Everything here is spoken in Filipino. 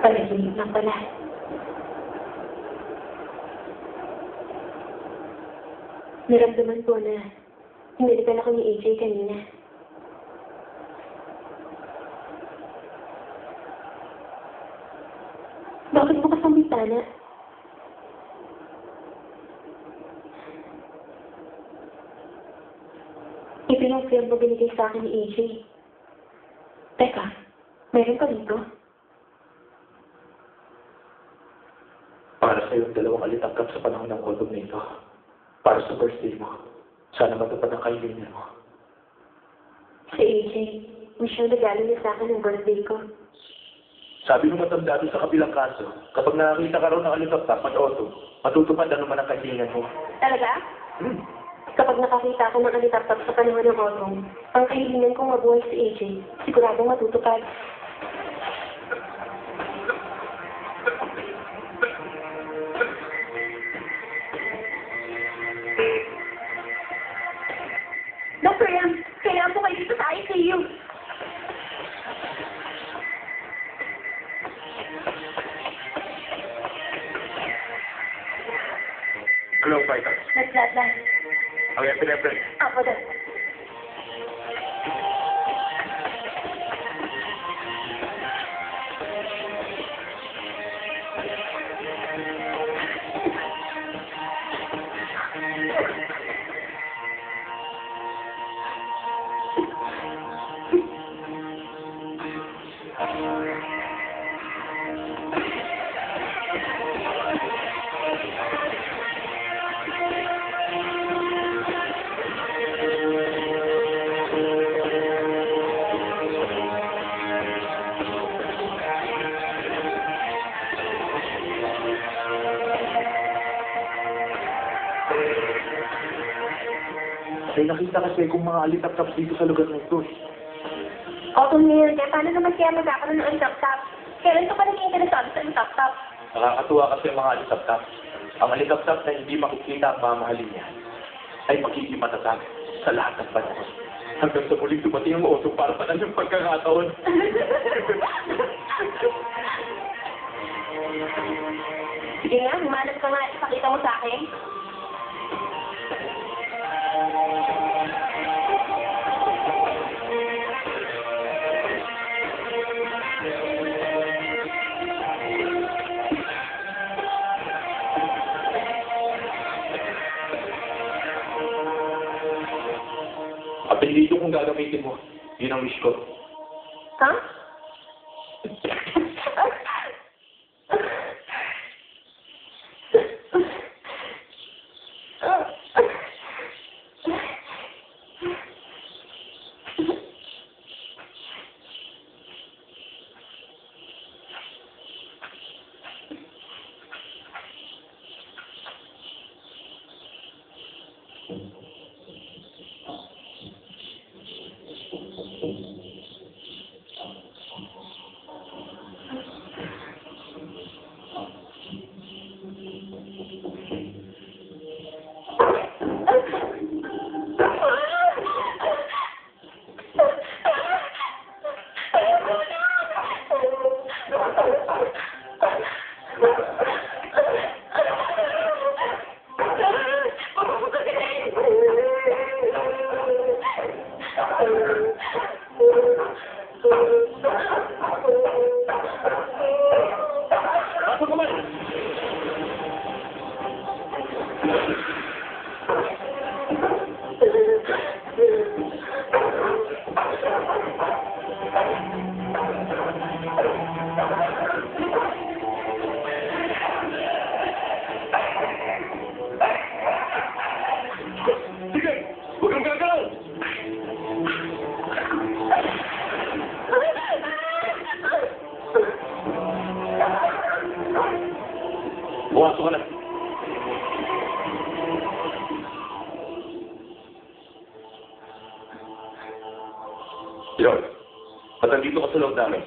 Panaginip lang pala. Naramdaman ko na hinalikan ako ni AJ kanina. Bakit bukas ang bintana? Ito yung film na binigay sa akin ni AJ. Teka, meron ka dito? Para sa yung dalawang alitangkap sa panahon ng kondom nito. Para sa birthday mo. Sana matupad ang kaibigan mo. Si AJ, Michelle regalo niya sa akin ng birthday ko. Sabi mo matanda doon sa kabilang kaso, kapag nakakita ka raw ng alitangkap at auto, matutupad ano man ang kaibigan mo. Talaga? Kapag nakakita ako ng alitaptap sa panahon ng otong, ang kahilingan kong mabuhay si AJ, siguradong matutupad. Dr. Ram, kailangan po kayo dito sa ICU. Hello, Vital. Nag-flatline. Ang epinephrine. Ako din. May nakita kasi kung mga alitap-tap dito sa lugar na ito. Otong Mayor, kaya paano naman kaya magkakaroon ng alitap-tap? Kailan ka pa naging interesado sa alitap-tap? Nakakatuwa kasi ang mga alitap-tap. Ang alitap-tap na hindi makikita ang mamahalin niya ay magiging matatag sa lahat ng panahon. Hanggang sa muling dumating ang oso para pa ng pagkakataon. Sige nga, humanap ka nga at ipakita mo sa akin. Apelido kung gagamitin mo. Yun ang wish ko. Ha? Buwaso ka na. Yun. Ba't nandito ka sa loob namin?